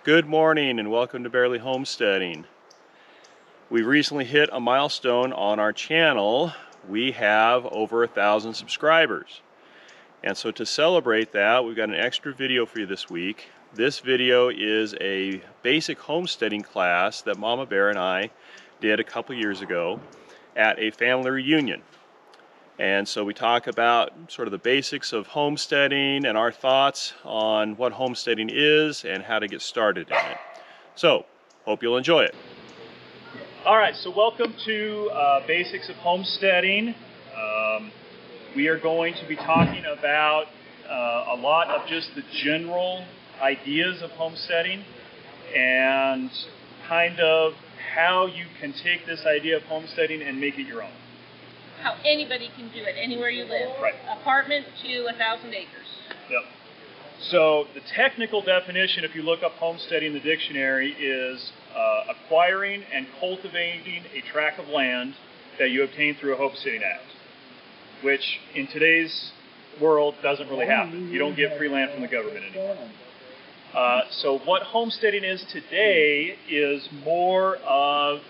Good morning and welcome to Barely Homesteading. We recently hit a milestone on our channel. We have over 1,000 subscribers. And so to celebrate that, we've got an extra video for you this week. This video is a basic homesteading class that Mama Bear and I did a couple years ago at a family reunion. And so we talk about sort of the basics of homesteading and our thoughts on what homesteading is and how to get started in it. So, hope you'll enjoy it. All right, so welcome to Basics of Homesteading. We are going to be talking about a lot of just the general ideas of homesteading and kind of how you can take this idea of homesteading and make it your own. How anybody can do it, anywhere you live. Right. Apartment to 1,000 acres. Yep. So the technical definition, if you look up homesteading in the dictionary, is acquiring and cultivating a tract of land that you obtain through a homesteading act, which in today's world doesn't really happen. You don't get free land from the government anymore. So what homesteading is today is more of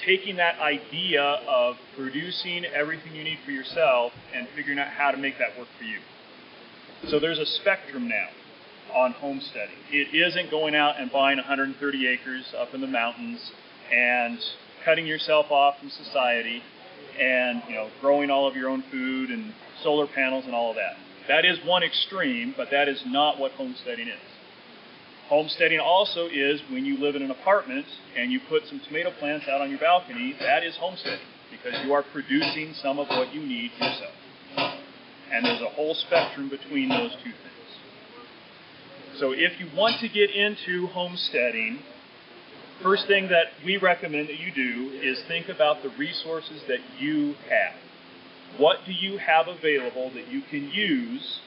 taking that idea of producing everything you need for yourself and figuring out how to make that work for you. So there's a spectrum now on homesteading. It isn't going out and buying 130 acres up in the mountains and cutting yourself off from society and growing all of your own food and solar panels and all of that. That is one extreme, but that is not what homesteading is. Homesteading also is when you live in an apartment and you put some tomato plants out on your balcony. That is homesteading because you are producing some of what you need yourself. And there's a whole spectrum between those two things. So if you want to get into homesteading, first thing that we recommend that you do is think about the resources that you have. What do you have available that you can use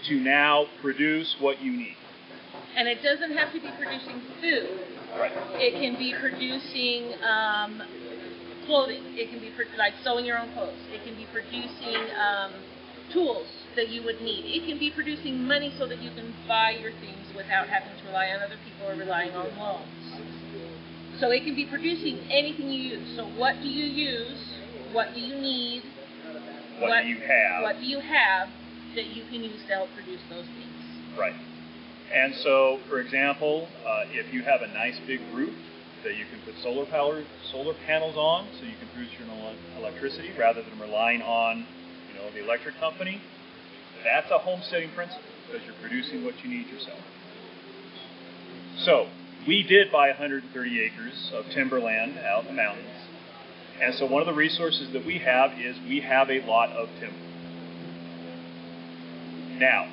to now produce what you need? And it doesn't have to be producing food. Right. It can be producing clothing. It can be like sewing your own clothes. It can be producing tools that you would need. It can be producing money so that you can buy your things without having to rely on other people or relying on loans. So it can be producing anything you use. So what do you use? What do you need? What do you have? What do you have that you can use to help produce those things? Right. And so, for example, if you have a nice big roof that you can put solar panels on, so you can produce your own electricity rather than relying on, the electric company, that's a homesteading principle because you're producing what you need yourself. So, we did buy 130 acres of timberland out in the mountains, and so one of the resources that we have is we have a lot of timber. Now,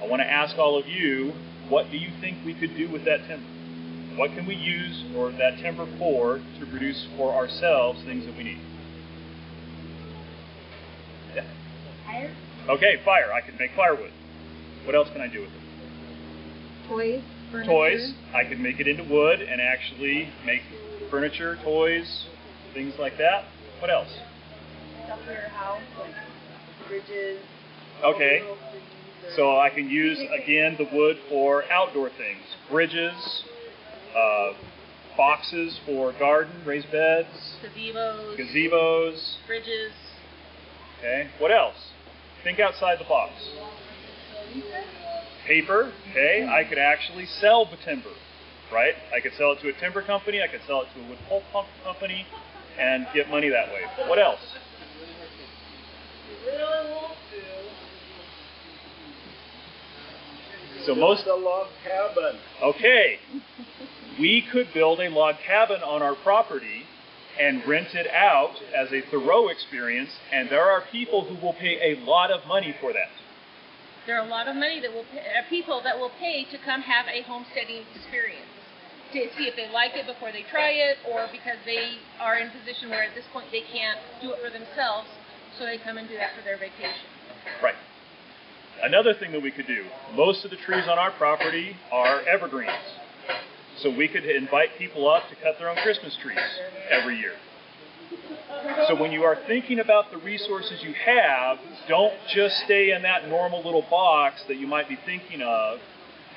I want to ask all of you, what do you think we could do with that timber? What can we use or that timber for to produce for ourselves things that we need? Yeah. Fire? Okay, fire. I can make firewood. What else can I do with it? Toys, furniture. Toys. I can make it into wood and actually make furniture, toys, things like that. What else? Stuff for your house, like fridges. Okay. So I can use, again, the wood for outdoor things. Bridges, boxes for garden, raised beds. Gazebos. Fridges. Okay. What else? Think outside the box. Paper. Okay. I could actually sell the timber, right? I could sell it to a timber company. I could sell it to a wood pulp company and get money that way. What else? So most a log cabin. Okay, we could build a log cabin on our property and rent it out as a Thoreau experience, and there are people who will pay a lot of money for that. There are a lot of money that will pay, people that will pay to come have a homesteading experience to see if they like it before they try it, or because they are in a position where at this point they can't do it for themselves, so they come and do that for their vacation. Right. Another thing that we could do, most of the trees on our property are evergreens. So we could invite people up to cut their own Christmas trees every year. So when you are thinking about the resources you have, don't just stay in that normal little box that you might be thinking of.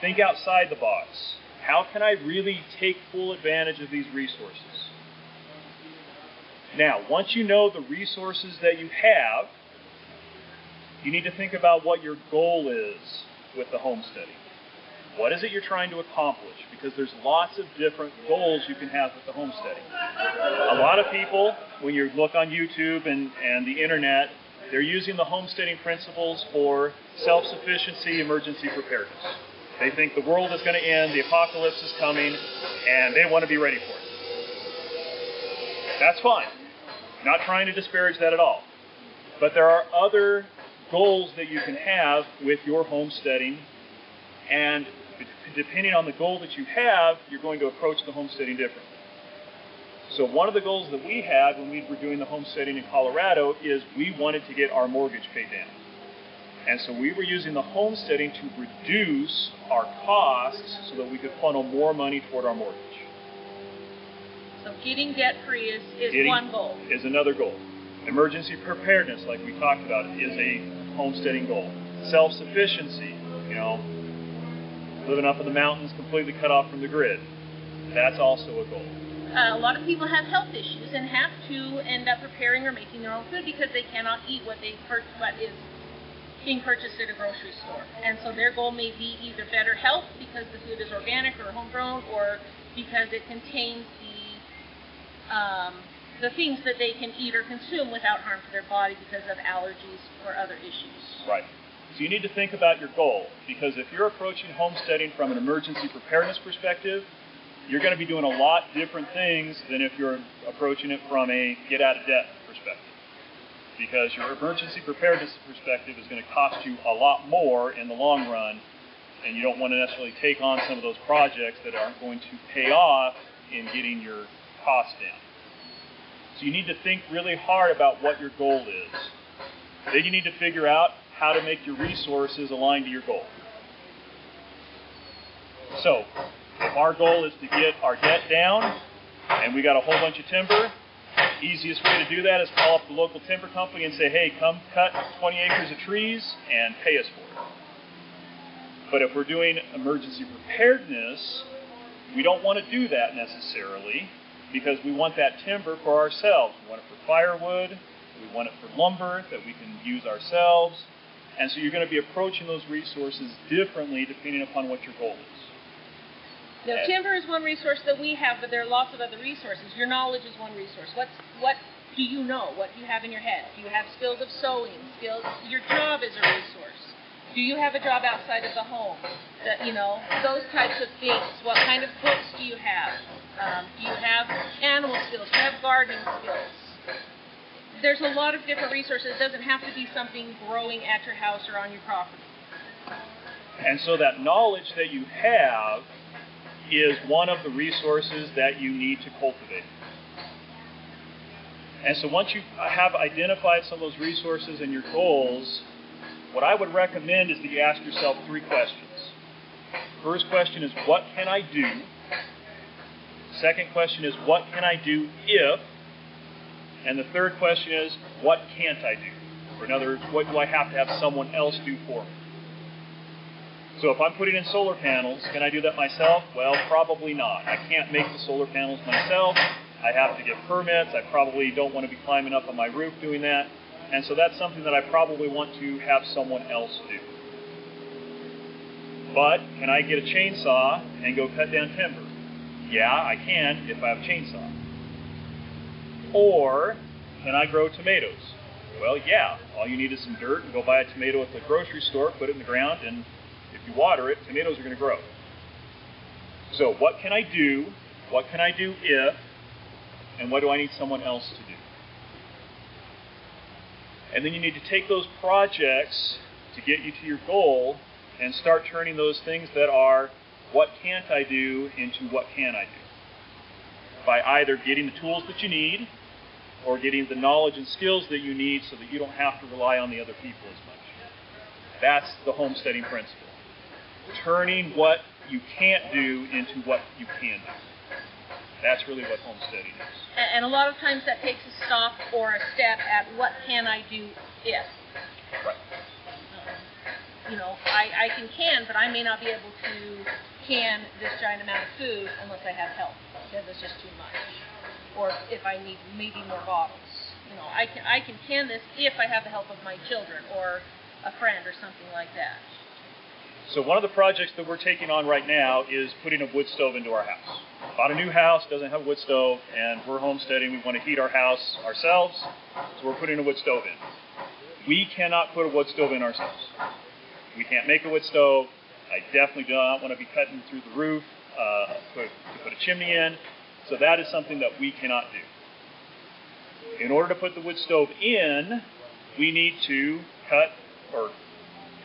Think outside the box. How can I really take full advantage of these resources? Now, once you know the resources that you have, you need to think about what your goal is with the homesteading. What is it you're trying to accomplish? Because there's lots of different goals you can have with the homesteading. A lot of people, when you look on YouTube and the internet, they're using the homesteading principles for self-sufficiency, emergency preparedness. They think the world is going to end, the apocalypse is coming, and they want to be ready for it. That's fine. Not trying to disparage that at all. But there are other goals that you can have with your homesteading, and depending on the goal that you have, you're going to approach the homesteading differently. So one of the goals that we had when we were doing the homesteading in Colorado is we wanted to get our mortgage paid down. And so we were using the homesteading to reduce our costs so that we could funnel more money toward our mortgage. So getting debt-free is one goal. Is another goal. Emergency preparedness, like we talked about, is a homesteading goal. Self-sufficiency, living up in the mountains completely cut off from the grid, that's also a goal. A lot of people have health issues and have to end up preparing or making their own food because they cannot eat what is being purchased at a grocery store. And so their goal may be either better health because the food is organic or homegrown, or because it contains the things that they can eat or consume without harm to their body because of allergies or other issues. Right. So you need to think about your goal, because if you're approaching homesteading from an emergency preparedness perspective, you're going to be doing a lot different things than if you're approaching it from a get-out-of-debt perspective. Because your emergency preparedness perspective is going to cost you a lot more in the long run, and you don't want to necessarily take on some of those projects that aren't going to pay off in getting your costs down. So you need to think really hard about what your goal is. Then you need to figure out how to make your resources align to your goal. So, if our goal is to get our debt down, and we got a whole bunch of timber, easiest way to do that is call up the local timber company and say, hey, come cut 20 acres of trees and pay us for it. But if we're doing emergency preparedness, we don't want to do that necessarily, because we want that timber for ourselves. We want it for firewood, we want it for lumber that we can use ourselves, and so you're going to be approaching those resources differently depending upon what your goal is. Now, timber is one resource that we have, but there are lots of other resources. Your knowledge is one resource. What do you know? What do you have in your head? Do you have skills of sewing? Your job is a resource. Do you have a job outside of the home? Those types of things. What kind of books do you have? Do you have animal skills? Do you have gardening skills? There's a lot of different resources. It doesn't have to be something growing at your house or on your property. And so that knowledge that you have is one of the resources that you need to cultivate. And so once you have identified some of those resources and your goals, what I would recommend is that you ask yourself 3 questions. First question is, what can I do? Second question is, what can I do if? And the third question is, what can't I do? Or in other words, what do I have to have someone else do for me? So if I'm putting in solar panels, can I do that myself? Well, probably not. I can't make the solar panels myself. I have to get permits. I probably don't want to be climbing up on my roof doing that. And so that's something that I probably want to have someone else do. But can I get a chainsaw and go cut down timber? Yeah, I can if I have a chainsaw. Or can I grow tomatoes? Well, yeah. All you need is some dirt and go buy a tomato at the grocery store, put it in the ground, and if you water it, tomatoes are going to grow. So what can I do? What can I do if? And what do I need someone else to do? And then you need to take those projects to get you to your goal and start turning those things that are what can't I do into what can I do. By either getting the tools that you need or getting the knowledge and skills that you need so that you don't have to rely on the other people as much. That's the homesteading principle. Turning what you can't do into what you can do. That's really what homesteading is. And a lot of times that takes a stop or a step at what can I do if. Right. I can can, but I may not be able to can this giant amount of food unless I have help, because it's just too much. Or if I need maybe more bottles. I can can this if I have the help of my children or a friend or something like that. So one of the projects that we're taking on right now is putting a wood stove into our house. Bought a new house, doesn't have a wood stove, and we're homesteading. We want to heat our house ourselves, so we're putting a wood stove in. We cannot put a wood stove in ourselves. We can't make a wood stove. I definitely do not want to be cutting through the roof to put a chimney in. So that is something that we cannot do. In order to put the wood stove in, we need to cut or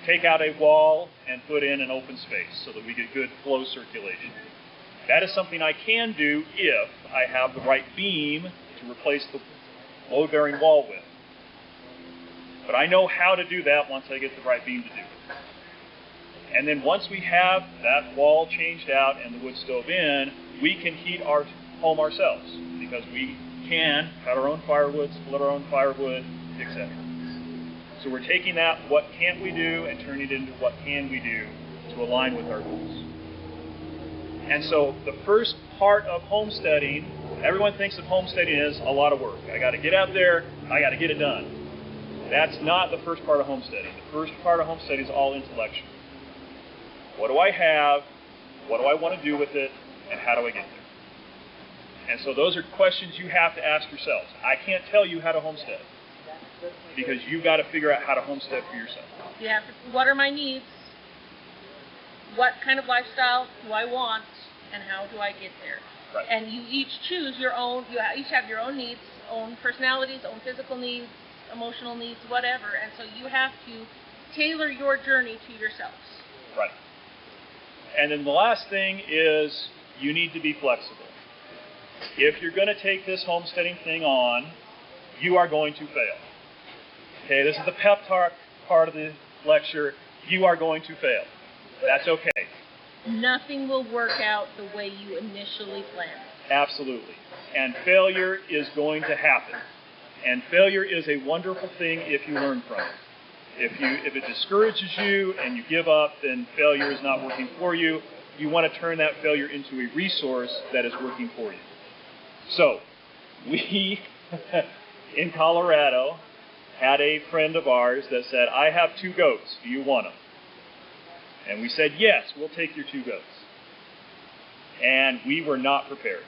take out a wall and put in an open space so that we get good flow circulation. That is something I can do if I have the right beam to replace the load-bearing wall with. But I know how to do that once I get the right beam to do it. And then once we have that wall changed out and the wood stove in, we can heat our home ourselves because we can cut our own firewood, split our own firewood, etc. So we're taking that what can't we do and turning it into what can we do to align with our goals. And so the first part of homesteading, everyone thinks of homesteading as a lot of work. I got to get out there, I got to get it done. That's not the first part of homesteading. The first part of homesteading is all intellectual. What do I have? What do I want to do with it? And how do I get there? And so those are questions you have to ask yourselves. I can't tell you how to homestead because you've got to figure out how to homestead for yourself. You have to, what are my needs? What kind of lifestyle do I want? And how do I get there? Right. And you each choose your own, each have your own needs, own personalities, own physical needs, emotional needs, whatever. And so you have to tailor your journey to yourselves. Right. And then the last thing is you need to be flexible. If you're going to take this homesteading thing on, you are going to fail. Okay, this is the pep talk part of the lecture. You are going to fail. That's okay. Nothing will work out the way you initially planned. Absolutely. And failure is going to happen. And failure is a wonderful thing if you learn from it. If it discourages you and you give up, then failure is not working for you. You want to turn that failure into a resource that is working for you. So, we in Colorado had a friend of ours that said, I have 2 goats. Do you want them? And we said, yes, we'll take your 2 goats. And we were not prepared.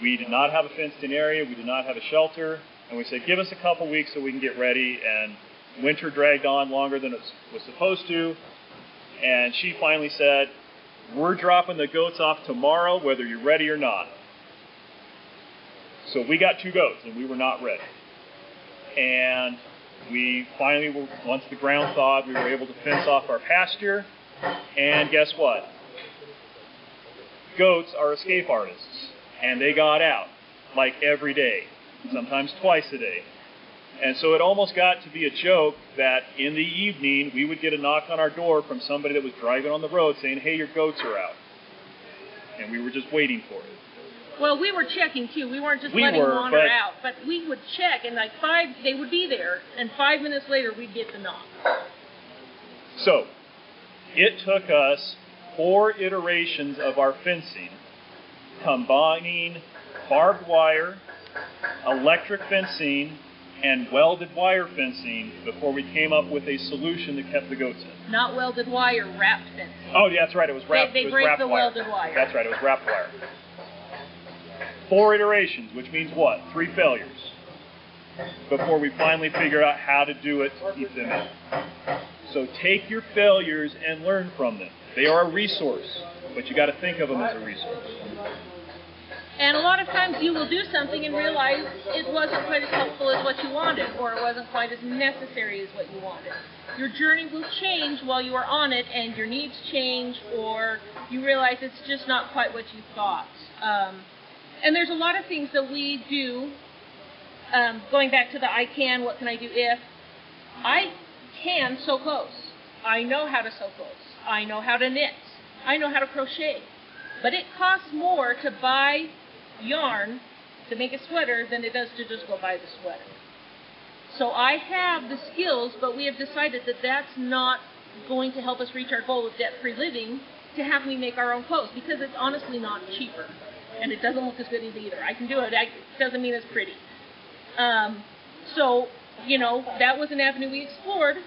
We did not have a fenced-in area. We did not have a shelter. And we said, give us a couple weeks so we can get ready. And winter dragged on longer than it was supposed to. And she finally said, we're dropping the goats off tomorrow, whether you're ready or not. So we got 2 goats, and we were not ready. And we finally, once the ground thawed, we were able to fence off our pasture. And guess what? Goats are escape artists. And they got out, like every day, sometimes twice a day. And so it almost got to be a joke that in the evening we would get a knock on our door from somebody that was driving on the road saying, hey, your goats are out. And we were just waiting for it. Well, we were checking too. We weren't just letting them wander out. But we would check, and they would be there, and 5 minutes later we'd get the knock. So it took us 4 iterations of our fencing, combining barbed wire, electric fencing, and welded wire fencing before we came up with a solution that kept the goats in. Not welded wire, wrapped fencing. Oh, yeah, that's right. It was wrapped. They break the wire. Welded wire. That's right. It was wrapped wire. 4 iterations, which means what? 3 failures before we finally figure out how to do it to keep them in. So take your failures and learn from them. They are a resource, but you got to think of them as a resource. And a lot of times you will do something and realize it wasn't quite as helpful as what you wanted, or it wasn't quite as necessary as what you wanted. Your journey will change while you are on it, and your needs change, or you realize it's just not quite what you thought. And there's a lot of things that we do, going back to the I can, what can I do if. I can sew clothes. I know how to sew clothes. I know how to knit. I know how to crochet. But it costs more to buy yarn to make a sweater than it does to just go buy the sweater. So I have the skills, but we have decided that that's not going to help us reach our goal of debt-free living to have me make our own clothes, because it's honestly not cheaper. And it doesn't look as good either. I can do it. It doesn't mean it's pretty. So, that was an avenue we explored,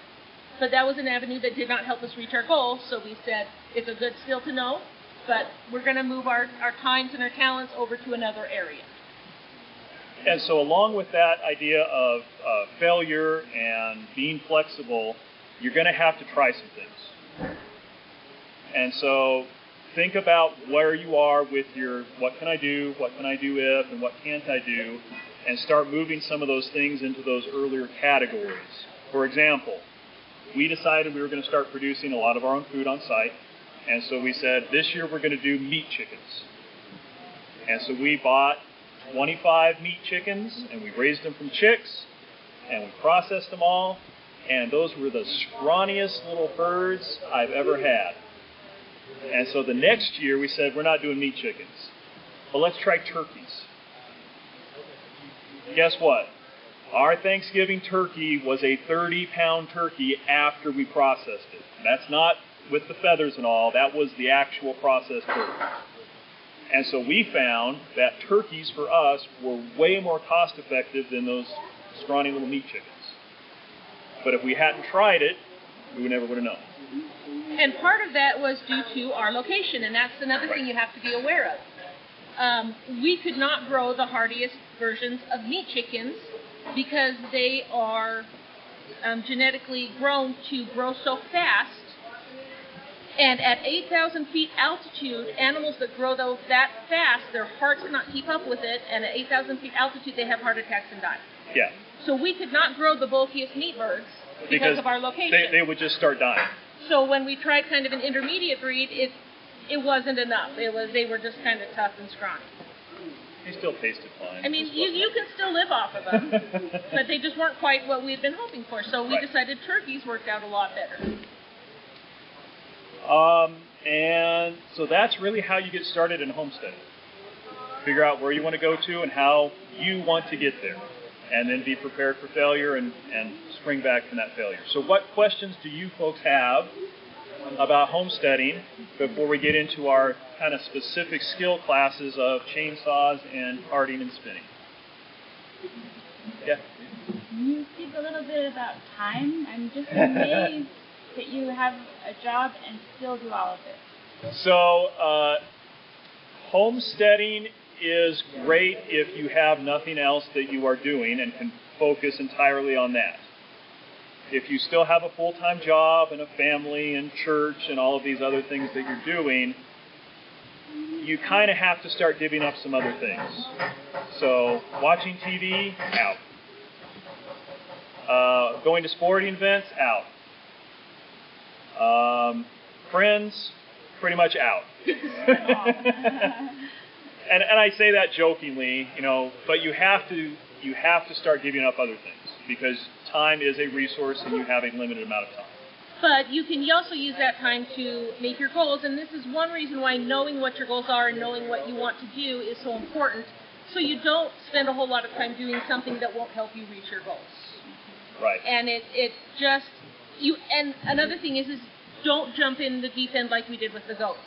but that was an avenue that did not help us reach our goal. So we said, it's a good skill to know, but we're going to move our times and our talents over to another area. And so along with that idea of failure and being flexible, you're going to have to try some things. And so think about where you are with your what can I do if, and what can't I do, and start moving some of those things into those earlier categories. For example, we decided we were going to start producing a lot of our own food on site, and so we said this year we're going to do meat chickens. And so we bought 25 meat chickens, and we raised them from chicks, and we processed them all, and those were the scrawniest little birds I've ever had. And so the next year we said, we're not doing meat chickens, but let's try turkeys. Guess what? Our Thanksgiving turkey was a 30-pound turkey after we processed it. That's not with the feathers and all, that was the actual processed turkey. And so we found that turkeys for us were way more cost effective than those scrawny little meat chickens. But if we hadn't tried it, we never would have known. And part of that was due to our location, and that's another thing you have to be aware of. We could not grow the hardiest versions of meat chickens because they are genetically grown to grow so fast. And at 8,000 feet altitude, animals that grow that fast, their hearts cannot keep up with it, and at 8,000 feet altitude, they have heart attacks and die. Yeah. So we could not grow the bulkiest meat birds because of our location. They would just start dying. So when we tried kind of an intermediate breed, it wasn't enough. They were just kind of tough and scrawny. They still tasted fine. I mean, you can still live off of them, but they just weren't quite what we had been hoping for. So we decided turkeys worked out a lot better. And so that's really how you get started in homesteading. Figure out where you want to go to and how you want to get there. And then be prepared for failure and spring back from that failure. So what questions do you folks have about homesteading before we get into our kind of specific skill classes of chainsaws and carding and spinning? Yeah? Can you speak a little bit about time? I'm just amazed that you have a job and still do all of this. So homesteading is great if you have nothing else that you are doing and can focus entirely on that. If you still have a full-time job and a family and church and all of these other things that you're doing, you kind of have to start giving up some other things. So watching TV, out. Going to sporting events, out. Friends, pretty much out. And I say that jokingly, but you have to start giving up other things because time is a resource and you have a limited amount of time. But you can also use that time to make your goals, and this is one reason why knowing what your goals are and knowing what you want to do is so important, so you don't spend a whole lot of time doing something that won't help you reach your goals. Right. And and another thing is don't jump in the deep end like we did with the goats.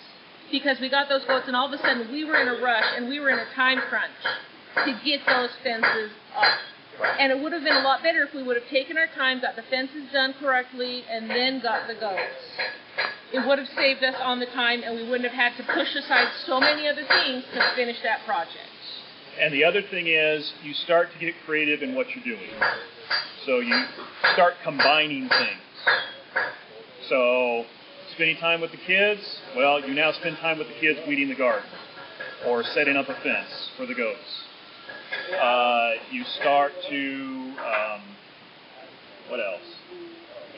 Because we got those goats and all of a sudden we were in a rush and we were in a time crunch to get those fences up. And it would have been a lot better if we would have taken our time, got the fences done correctly, and then got the goats. It would have saved us on the time and we wouldn't have had to push aside so many other things to finish that project. And the other thing is you start to get creative in what you're doing. So you start combining things. So spending time with the kids, well, you now spend time with the kids weeding the garden or setting up a fence for the goats. You start to, what else?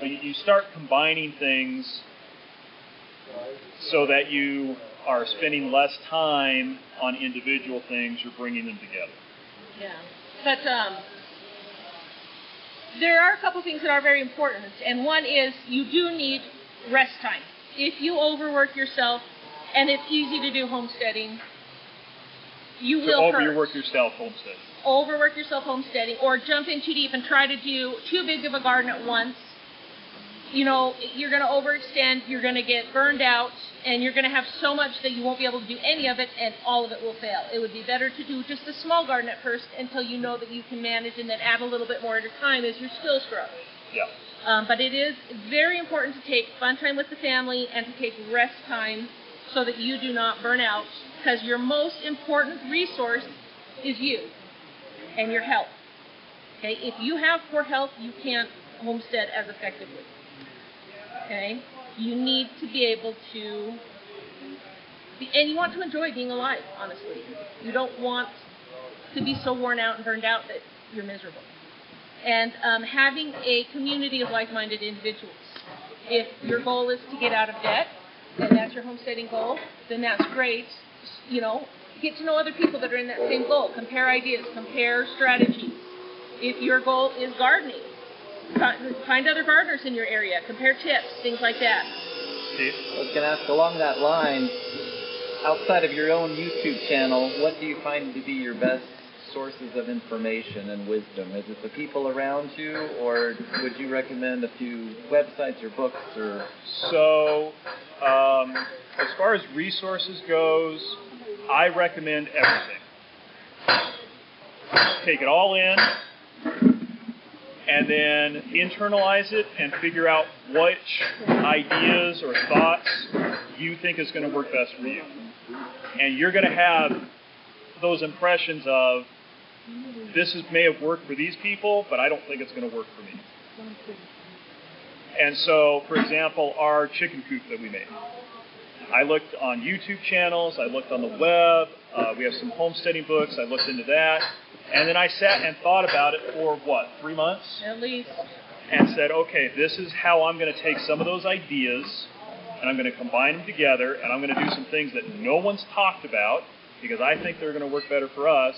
You start combining things so that you are spending less time on individual things, you're bringing them together. Yeah, but there are a couple things that are very important, and one is you do need rest time. If you overwork yourself, and it's easy to do homesteading, You So will hurt. overwork yourself homesteading. Overwork yourself homesteading, or jump in too deep and try to do too big of a garden at once. You know, you're going to overextend, you're going to get burned out, and you're going to have so much that you won't be able to do any of it, and all of it will fail. It would be better to do just a small garden at first until you know that you can manage, and then add a little bit more at a time as your skills grow. Yeah. But it is very important to take fun time with the family and to take rest time so that you do not burn out, because your most important resource is you and your health. Okay? If you have poor health, you can't homestead as effectively. Okay? You need to be able to, and you want to enjoy being alive, honestly. You don't want to be so worn out and burned out that you're miserable. And having a community of like-minded individuals. If your goal is to get out of debt, and that's your homesteading goal, then that's great. You know, get to know other people that are in that same goal. Compare ideas, compare strategies. If your goal is gardening, find other gardeners in your area, compare tips, things like that. Steve? I was going to ask along that line, outside of your own YouTube channel, what do you find to be your best sources of information and wisdom? Is it the people around you, or would you recommend a few websites or books? Or So, as far as resources goes, I recommend everything. Take it all in, and then internalize it and figure out which ideas or thoughts you think is going to work best for you. And you're going to have those impressions of, may have worked for these people, but I don't think it's going to work for me. And so, for example, our chicken coop that we made. I looked on YouTube channels, I looked on the web, we have some homesteading books, I looked into that, and then I sat and thought about it for, 3 months? At least. And said, okay, this is how I'm going to take some of those ideas, and I'm going to combine them together, and I'm going to do some things that no one's talked about, because I think they're going to work better for us,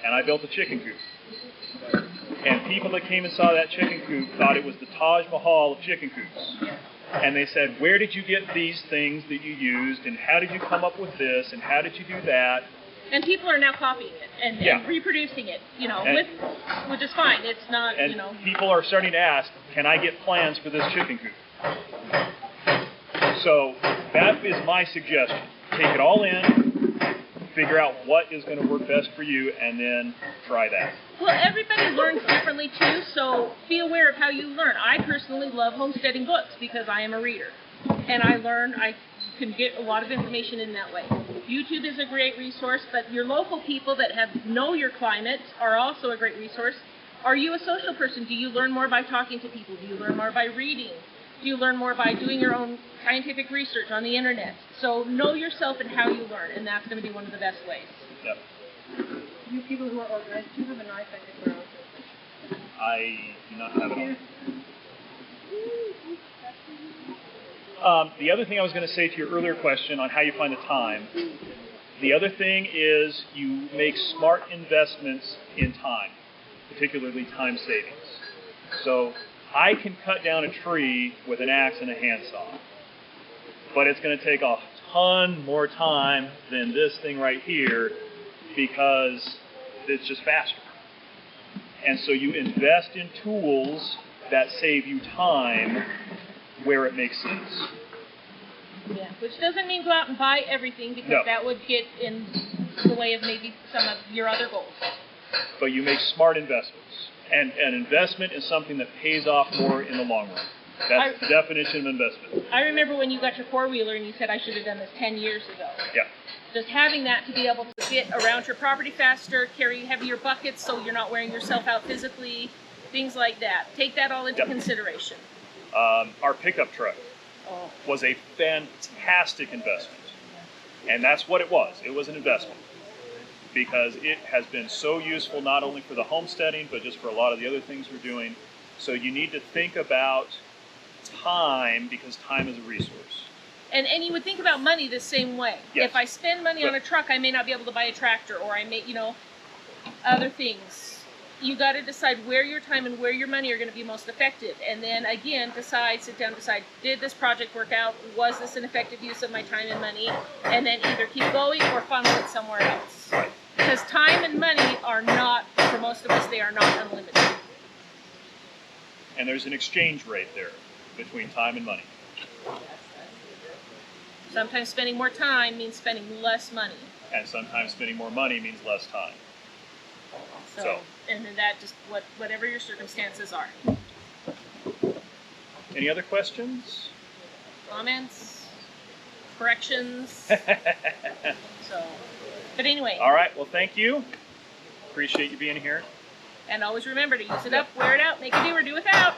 and I built a chicken coop. And people that came and saw that chicken coop thought it was the Taj Mahal of chicken coops. And they said, where did you get these things that you used, and how did you come up with this, and how did you do that? And people are now copying it and reproducing it, which is fine. It's not, and people are starting to ask, can I get plans for this chicken coop? So that is my suggestion. Take it all in, figure out what is going to work best for you, and then try that. Well, everybody learns differently too, so be aware of how you learn. I personally love homesteading books because I am a reader, and I can get a lot of information in that way. YouTube is a great resource, but your local people that know your climate are also a great resource. Are you a social person? Do you learn more by talking to people? Do you learn more by reading? Do you learn more by doing your own scientific research on the internet? So know yourself and how you learn, and that's going to be one of the best ways. Yep. You people who are organized, do you have a knife I could borrow? I do not have it on. The other thing I was going to say to your earlier question on how you find the time, the other thing is you make smart investments in time, particularly time savings. So I can cut down a tree with an axe and a handsaw, but it's going to take a ton more time than this thing right here because it's just faster. And so you invest in tools that save you time where it makes sense. Yeah, which doesn't mean go out and buy everything, because that would get in the way of maybe some of your other goals. But you make smart investments. And an investment is something that pays off more in the long run. That's the definition of investment. I remember when you got your four-wheeler and you said, I should have done this 10 years ago. Yeah. Just having that to be able to get around your property faster, carry heavier buckets so you're not wearing yourself out physically, things like that. Take that all into consideration. Our pickup truck was a fantastic investment. And that's what it was. It was an investment. Because it has been so useful not only for the homesteading, but just for a lot of the other things we're doing. So you need to think about time, because time is a resource. And you would think about money the same way. Yes. If I spend money on a truck, I may not be able to buy a tractor, or I may, other things. You got to decide where your time and where your money are going to be most effective. And then again, sit down, decide, did this project work out? Was this an effective use of my time and money? And then either keep going or funnel it somewhere else. Right. Because time and money are not, for most of us, they are not unlimited. And there's an exchange rate there between time and money. Sometimes spending more time means spending less money. And sometimes spending more money means less time. So. And then that just, whatever your circumstances are. Any other questions? Comments? Corrections? So, but anyway. All right, well, thank you. Appreciate you being here. And always remember to use it up, wear it out, make it do or do without.